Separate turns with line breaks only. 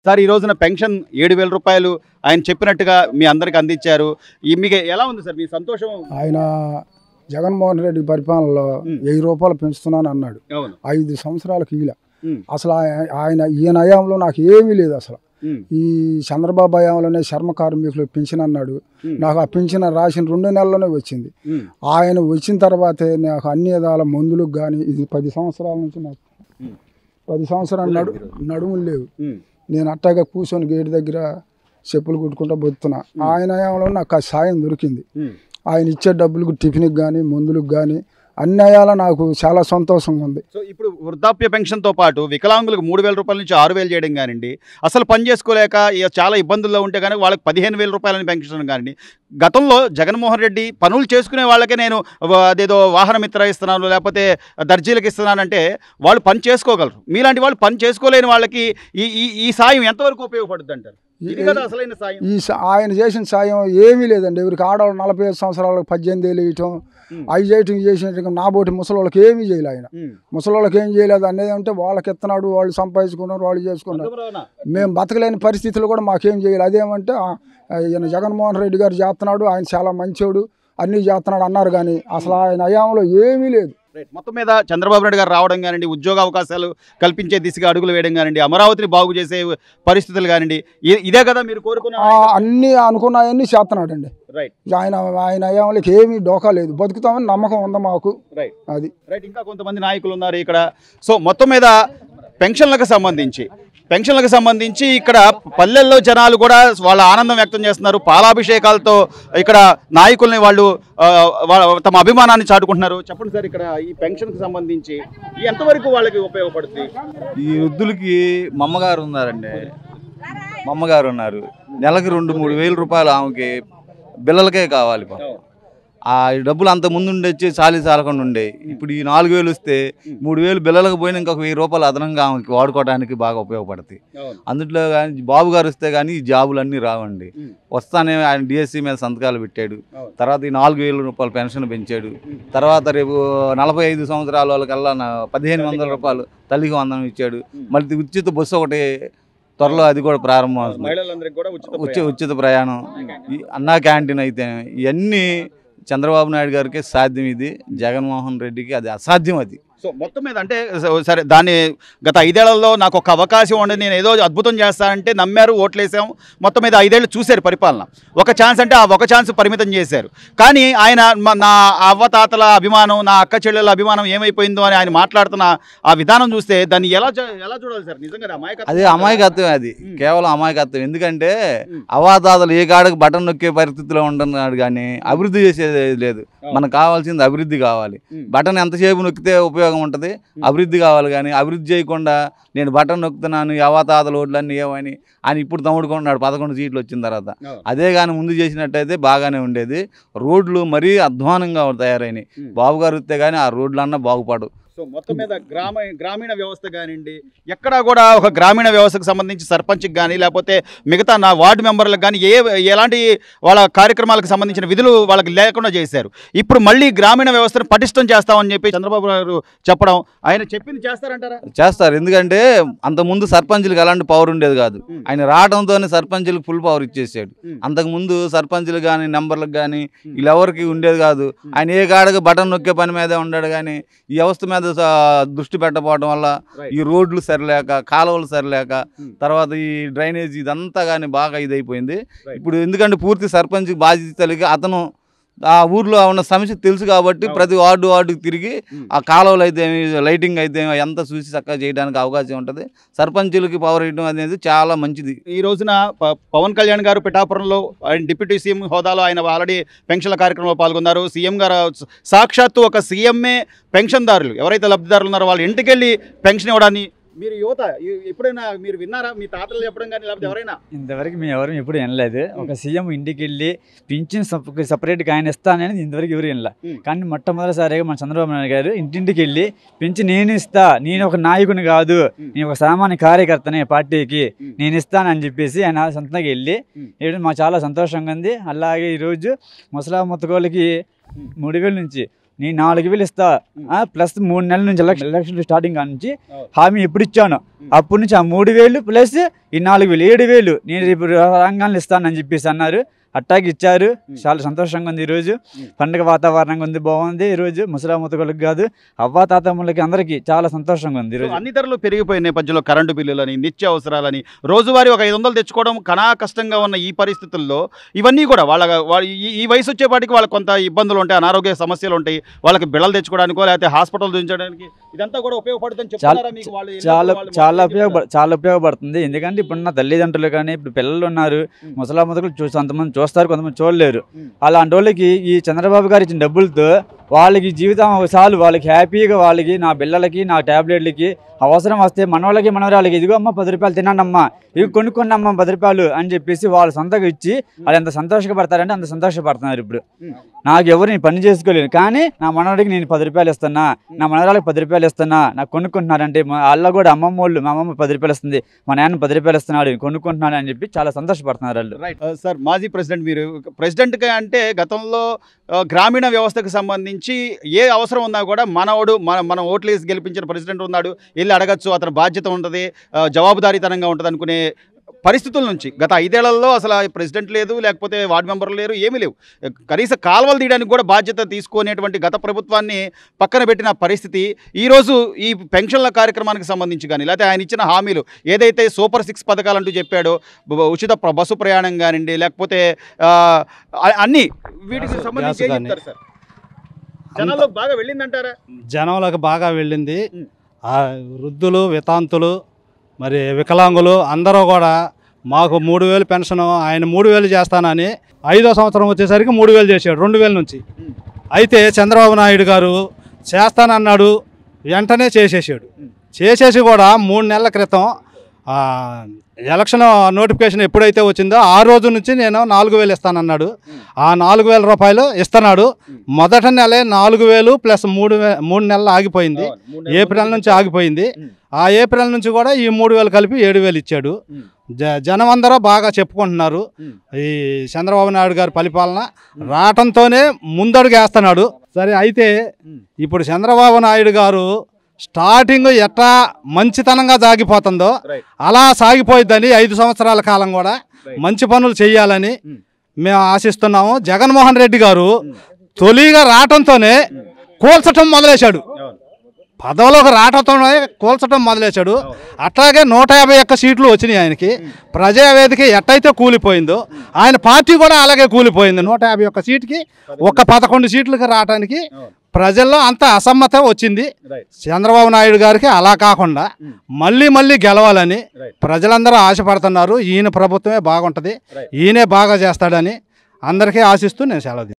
Sir ఈ రోజున pension 7,000 రూపాయలు ఆయన చెప్పినట్టుగా మీ అందరికి అందించారు. మీకు ఎలా ఉంది సార్ మీ సంతోషం?
ఆయన జగన్మోహన్ రెడ్డి పరిపాలనలో 1000 రూపాయలు పెంచుతున్నాను అన్నాడు. 5 సంవత్సరాలకు ఇలా అసలు ఈయన హయాంలో నాకు ఏమీ లేదు. అసలు ఈ చంద్రబాబు హయాంలోనే చర్మ కార్మికులు పెన్షన్ అన్నాడు. నాకు ఆ పెన్షన్ రాసిన 2 నెలల్లోనే వచ్చింది. ఆయన వచ్చిన తర్వాతే నాకు అన్ని విధాల మందులకు కానీ ఇది 10 సంవత్సరాల నుంచి నాకు 10 సంవత్సరాలు నడుములు లేవు. నేను అట్టాగా కూర్చొని గేటు దగ్గర చెప్పులు కుట్టుకుంటూ బతుకుతున్నా. ఆయన హయాంలో నాకు ఆ సాయం దొరికింది. ఆయన ఇచ్చే డబ్బులకు టిఫిన్కి కానీ మందులకు కానీ అన్యాయాల నాకు చాలా సంతోషంగా ఉంది.
సో ఇప్పుడు వృద్ధాప్య పెన్షన్తో పాటు వికలాంగులకు 3,000 రూపాయల నుంచి 6,000 చేయడం కానివ్వండి, అసలు పని చేసుకోలేక చాలా ఇబ్బందుల్లో ఉంటే కానీ వాళ్ళకి 15,000 రూపాయలని పెన్షన్ కానివ్వండి. గతంలో జగన్మోహన్ రెడ్డి పనులు చేసుకునే వాళ్ళకే నేను అదేదో వాహన మిత్ర ఇస్తున్నాను లేకపోతే దర్జీలకు ఇస్తున్నానంటే వాళ్ళు పని చేసుకోగలరు. మీలాంటి వాళ్ళు పని చేసుకోలేని వాళ్ళకి ఈ సాయం ఎంతవరకు ఉపయోగపడుతుంది అంటారు? ఇది కదా అసలైన సాయం.
ఆయన చేసిన సాయం ఏమీ లేదండి. ఎవరికి ఆడవాళ్ళు 45 సంవత్సరాలకు 18 ఏళ్ళు ఇవ్వటం, అవి చేయటం చేసినట్టు నా బోటి ముసలోళ్ళకి ఏమీ చేయలేదు ఆయన. ముసలోళ్ళకి ఏం చేయలేదు అనేది అంటే వాళ్ళకి ఎత్తనాడు, వాళ్ళు సంపాదించుకున్నారు, వాళ్ళు చేసుకున్నారు. మేము బతకలేని పరిస్థితులు కూడా మాకేం చేయలేదు. అదేమంటే ఈయన జగన్మోహన్ రెడ్డి గారు చేస్తున్నాడు, ఆయన చాలా మంచోడు, అన్నీ చేస్తున్నాడు అన్నారు. కానీ అసలు ఆయన హయాంలో ఏమీ లేదు.
మొత్తం మీద చంద్రబాబు నాయుడు గారు రావడం కానివ్వండి, ఉద్యోగ అవకాశాలు కల్పించే దిశగా అడుగులు వేయడం కానివ్వండి, అమరావతిని బాగు చేసే పరిస్థితులు కానివ్వండి, ఇదే కదా మీరు కోరుకున్న
అన్నీ అనుకున్నాయన్నీ చేస్తున్నాడండి. ఆయన హయాంలోకి ఏమీ డోకా లేదు. బతుకుతామని నమ్మకం ఉంది మాకు. అది
ఇంకా కొంతమంది నాయకులు ఉన్నారు ఇక్కడ. సో మొత్తం మీద పెన్షన్లకు సంబంధించి ఇక్కడ పల్లెల్లో జనాలు కూడా వాళ్ళ ఆనందం వ్యక్తం చేస్తున్నారు. పాలాభిషేకాలతో ఇక్కడ నాయకుల్ని వాళ్ళు తమ అభిమానాన్ని చాటుకుంటున్నారు. చెప్పండి సార్, ఇక్కడ ఈ పెన్షన్కి సంబంధించి ఎంతవరకు వాళ్ళకి ఉపయోగపడుతుంది?
ఈ వృద్ధులకి మమ్మగారు ఉన్నారండి, మమ్మగారు ఉన్నారు. నెలకి 2-3 వేల రూపాయలు ఆమెకి బిల్లలకే కావాలి. ఆ డబ్బులు అంత ముందు ఉండొచ్చి చాలకుండా ఉండేవి. ఇప్పుడు ఈ 4,000 వస్తే 3,000 బిల్లలకు పోయినా ఇంకొక 1,000 రూపాయలు అదనంగా ఆమెకి వాడుకోవడానికి బాగా ఉపయోగపడతాయి. అందులో కానీ బాబు గారు వస్తే కానీ ఈ జాబులు అన్నీ రావండి. వస్తానే ఆయన డిఎస్సి మీద సంతకాలు పెట్టాడు. తర్వాత ఈ 4,000 రూపాయలు పెన్షన్ పెంచాడు. తర్వాత రేపు 45 సంవత్సరాల వాళ్ళకల్లా 1,500 రూపాయలు తల్లికి వందనం ఇచ్చాడు. మళ్ళీ ఉచిత బస్సు ఒకటి త్వరలో అది కూడా ప్రారంభం అవుతుంది. ఉచిత ప్రయాణం, అన్నా క్యాంటీన్ అయితే ఇవన్నీ చంద్రబాబు నాయుడు గారికి సాధ్యం. ఇది జగన్మోహన్ రెడ్డికి అది అసాధ్యం. అది
సో మొత్తం మీద అంటే సరే, దాన్ని గత 5 ఏళ్లలో నాకు ఒక అవకాశం ఉండి నేను ఏదో అద్భుతం చేస్తానంటే నమ్మారు, ఓట్లేసాం. మొత్తం మీద 5 ఏళ్ళు చూశారు పరిపాలన. ఒక ఛాన్స్ అంటే ఆ ఒక ఛాన్స్ పరిమితం చేశారు. కానీ ఆయన నా అవ్వతాతల అభిమానం, నా అక్క చెల్లెల అభిమానం ఏమైపోయిందో అని ఆయన మాట్లాడుతున్న ఆ విధానం చూస్తే దాన్ని ఎలా చూడాలి సార్? నిజంగా
అది అమాయకత్వం. అది కేవలం అమాయకత్వం. ఎందుకంటే అవ్వాతాతలు ఏ కాడకు బటన్ నొక్కే పరిస్థితిలో ఉంటున్నాడు కానీ అభివృద్ధి చేసేది లేదు. మనకు కావాల్సింది అభివృద్ధి కావాలి. బటన్ ఎంతసేపు నొక్కితే ఉపయోగం ఉంటుంది? అభివృద్ధి కావాలి. కానీ అభివృద్ధి చేయకుండా నేను బటన్ నొక్కుతున్నాను, అవాతాతల ఓట్లన్నీ ఏమని అని ఇప్పుడు తమ్ముడుకున్నాడు 11 సీట్లు వచ్చిన తర్వాత. అదే కానీ ముందు చేసినట్టయితే బాగానే ఉండేది. రోడ్లు మరీ అధ్వానంగా తయారైనాయి. బాబు గారు వస్తే కానీ ఆ రోడ్లన్నా బాగుపడు.
సో మొత్తం మీద గ్రామీణ వ్యవస్థ కానివ్వండి, ఎక్కడా కూడా ఒక గ్రామీణ వ్యవస్థకు సంబంధించి సర్పంచ్కి కానీ లేకపోతే మిగతా నా వార్డు మెంబర్లకు కానీ ఎలాంటి వాళ్ళ కార్యక్రమాలకు సంబంధించిన విధులు వాళ్ళకి లేకుండా చేశారు. ఇప్పుడు మళ్ళీ గ్రామీణ వ్యవస్థను పటిష్టం చేస్తామని చెప్పి చంద్రబాబు గారు చెప్పడం, ఆయన చెప్పింది చేస్తారంటారా?
చేస్తారు. ఎందుకంటే అంతకుముందు సర్పంచులకు అలాంటి పవర్ ఉండేది కాదు. ఆయన రావడంతోనే సర్పంచులకు ఫుల్ పవర్ ఇచ్చేసాడు. అంతకుముందు సర్పంచులు కానీ నెంబర్లకు కానీ వీళ్ళెవరికి ఉండేది కాదు. ఆయన ఏ కాడకు బటన్ నొక్కే పని మీదే ఉన్నాడు. కానీ ఈ వ్యవస్థ మీద దృష్టి పెట్టకపోవడం వల్ల ఈ రోడ్లు సరిలేక, కాలువలు సరిలేక, తర్వాత ఈ డ్రైనేజ్ ఇదంతా కానీ బాగా ఇదైపోయింది. ఇప్పుడు ఎందుకంటే పూర్తి సర్పంచ్ బాధ్యతలకి అతను ఆ ఊర్లో ఉన్న సమస్య తెలుసు కాబట్టి ప్రతి వార్డుకి తిరిగి ఆ కాలువలు అయితే లైటింగ్ అయితే ఎంత చూసి చక్కగా చేయడానికి అవకాశం ఉంటుంది. సర్పంచులకి పవర్ ఇవ్వడం అనేది చాలా మంచిది.
ఈ రోజున పవన్ కళ్యాణ్ గారు పిఠాపురంలో ఆయన డిప్యూటీ సీఎం హోదాలో ఆయన ఆల్రెడీ పెన్షన్ల కార్యక్రమంలో పాల్గొన్నారు. సీఎం గారు సాక్షాత్తు ఒక సీఎంఏ పెన్షన్దారులు ఎవరైతే లబ్ధిదారులు ఉన్నారో వాళ్ళ ఇంటికి వెళ్ళి పెన్షన్ ఇవ్వడాన్ని మీరు యువత ఎప్పుడైనా మీరు విన్నారా? మీ తాతలు చెప్పడం కానీ లేకపోతే ఎవరైనా?
ఇంతవరకు మేము ఎవరు ఎప్పుడు వినలేదు. ఒక సీఎం ఇంటికి వెళ్ళి పింఛన్ సపరేట్గా ఆయన ఇస్తానని ఇంతవరకు ఎవరు వినలే. కానీ మొట్టమొదటిసారిగా మన చంద్రబాబు నాయుడు గారు ఇంటింటికి వెళ్ళి పింఛన్ నేను ఇస్తా, నేను ఒక నాయకుని కాదు, నేను ఒక సామాన్య కార్యకర్తనే, పార్టీకి నేను ఇస్తానని చెప్పేసి ఆయన సొంతంగా వెళ్ళి ఇవ్వడం మాకు చాలా సంతోషంగా ఉంది. అలాగే ఈరోజు ముసలా ముత్తకోళ్ళకి 3,000 నుంచి నేను 4,000 ఇస్తా ప్లస్ 3 నెలల నుంచి ఎలక్షన్ స్టార్టింగ్ నుంచి హామీ ఎప్పుడు ఇచ్చాను అప్పటి నుంచి ఆ 3,000 ప్లస్ ఈ 4,000 7,000 నేను రేపు రంగాన్ని ఇస్తానని చెప్పేసి అన్నారు. అట్టాకి ఇచ్చారు. చాలా సంతోషంగా ఉంది. ఈరోజు పండుగ వాతావరణంగా ఉంది, బాగుంది. ఈరోజు ముసలామతలకు కాదు అవ్వా తాతమ్మలకి అందరికీ చాలా సంతోషంగా ఉంది. ఈరోజు
అన్ని ధరలు పెరిగిపోయిన నేపథ్యంలో కరెంటు బిల్లులని, నిత్య అవసరాలని, రోజువారీ ఒక 500 తెచ్చుకోవడం కనా కష్టంగా ఉన్న ఈ పరిస్థితుల్లో ఇవన్నీ కూడా ఈ వయసు వచ్చేపాటికి వాళ్ళకి కొంత ఇబ్బందులు ఉంటాయి, అనారోగ్య సమస్యలు ఉంటాయి, వాళ్ళకి బిళ్ళలు తెచ్చుకోవడానికో లేకపోతే హాస్పిటల్ చూపించడానికి ఇదంతా కూడా ఉపయోగపడుతుంది చెప్తారా మీకు?
చాలా ఉపయోగపడుతుంది. ఎందుకంటే ఇప్పుడున్న తల్లిదండ్రులు కానీ ఇప్పుడు పిల్లలు ఉన్నారు, ముసలామతలు కొంతమంది చూస్తారు, కొంతమంది చూడలేరు. అలాంటి వాళ్ళకి ఈ చంద్రబాబు గారు ఇచ్చిన డబ్బులతో వాళ్ళకి జీవితం ఒకసారి వాళ్ళకి హ్యాపీగా వాళ్ళకి నా పిల్లలకి నా ట్యాబ్లెట్లకి అవసరం వస్తే మనవాళ్ళకి మనవరాళ్ళకి ఇదిగో అమ్మ 10 రూపాయలు తినండమ్మా, ఇవి కొనుక్కున్నమ్మ 10 రూపాయలు అని చెప్పేసి వాళ్ళు సొంతగా ఇచ్చి వాళ్ళు ఎంత సంతోషపడతారంటే అంత సంతోషపడుతున్నారు. ఇప్పుడు నాకు ఎవరు నేను పని చేసుకోలేను కానీ నా మనవాడికి నేను 10 రూపాయలు ఇస్తున్నా, నా మనవరాళ్ళకి 10 రూపాయలు ఇస్తున్నా, నాకు కొనుక్కుంటున్నారంటే వాళ్ళ కూడా అమ్మమ్మ వాళ్ళు మా అమ్మమ్మ 10 రూపాయలు ఇస్తుంది, మా నాన్న 10 రూపాయలు ఇస్తున్నాడు, కొనుక్కుంటున్నాడు అని చెప్పి చాలా సంతోషపడుతున్నారు వాళ్ళు.
రైట్ సార్, మాజీ ప్రెసిడెంట్ మీరు. ప్రెసిడెంట్గా అంటే గతంలో గ్రామీణ వ్యవస్థకు సంబంధించి ఏ అవసరం ఉన్నా కూడా మనోడు మనం ఓట్లు వేసి గెలిపించిన ప్రెసిడెంట్ ఉన్నాడు, వెళ్ళి అడగచ్చు, అతని బాధ్యత ఉంటుంది, జవాబుదారీతనంగా ఉంటుంది అనుకునే పరిస్థితుల నుంచి గత 5 ఏళ్లలో అసలు ప్రెసిడెంట్ లేదు, లేకపోతే వార్డు మెంబర్లు లేరు, ఏమీ లేవు. కనీసం కాలువలు తీయడానికి కూడా బాధ్యత తీసుకునేటువంటి గత ప్రభుత్వాన్ని పక్కన పెట్టిన పరిస్థితి ఈరోజు ఈ పెన్షన్ల కార్యక్రమానికి సంబంధించి కానీ లేకపోతే ఆయన ఇచ్చిన హామీలు ఏదైతే సూపర్ 6 పథకాలు అంటూ చెప్పాడో, ఉచిత బస్సు ప్రయాణం కానివ్వండి, లేకపోతే అన్నీ వీటికి సంబంధించి ఏం చెప్తారు సార్? జనాల్లోకి బాగా వెళ్ళిందంటారా?
జనంలోకి బాగా వెళ్ళింది. వృద్ధులు, వితాంతులు, మరి వికలాంగులు అందరూ కూడా మాకు 3,000 పెన్షన్, ఆయన 3,000 చేస్తానని 5వ సంవత్సరం వచ్చేసరికి 3,000 చేశాడు 2,000 నుంచి. అయితే చంద్రబాబు నాయుడు గారు చేస్తానన్నాడు, వెంటనే చేసేసాడు. చేసేసి కూడా 3 నెలల క్రితం ఎలక్షన్ నోటిఫికేషన్ ఎప్పుడైతే వచ్చిందో ఆ రోజు నుంచి నేను 4,000 ఇస్తానన్నాడు. ఆ 4,000 రూపాయలు ఇస్తున్నాడు. మొదటి నెలే 4,000 ప్లస్ 3 నెలలు ఆగిపోయింది, ఏప్రిల్ నుంచి ఆగిపోయింది. ఆ ఏప్రిల్ నుంచి కూడా ఈ 3,000 కలిపి 7,000 ఇచ్చాడు. జనం అందరూ బాగా చెప్పుకుంటున్నారు. ఈ చంద్రబాబు నాయుడు గారి పరిపాలన రావటంతోనే ముందడుగు వేస్తున్నాడు. సరే, అయితే ఇప్పుడు చంద్రబాబు నాయుడు గారు స్టార్టింగ్ ఎట్లా మంచితనంగా సాగిపోతుందో అలా సాగిపోయిద్దని 5 సంవత్సరాల కాలం కూడా మంచి పనులు చేయాలని మేము ఆశిస్తున్నాము. జగన్మోహన్ రెడ్డి గారు తొలిగా రావటంతోనే కూల్చటం మొదలేశాడు, పదవులకు రావటంతోనే కూల్చటం మొదలేశాడు. అట్లాగే 151 సీట్లు వచ్చినాయి ఆయనకి. ప్రజావేదిక ఎట్టయితే కూలిపోయిందో ఆయన పార్టీ కూడా అలాగే కూలిపోయింది. 151 సీటుకి ఒక 11 సీట్లకి రావడానికి ప్రజల్లో అంత అసమ్మతం వచ్చింది. చంద్రబాబు నాయుడు గారికి అలా కాకుండా మళ్ళీ గెలవాలని ప్రజలందరూ ఆశపడుతున్నారు. ఈయన ప్రభుత్వమే బాగుంటుంది, ఈయనే బాగా చేస్తాడని అందరికీ ఆశిస్తూ నేను సెలవు.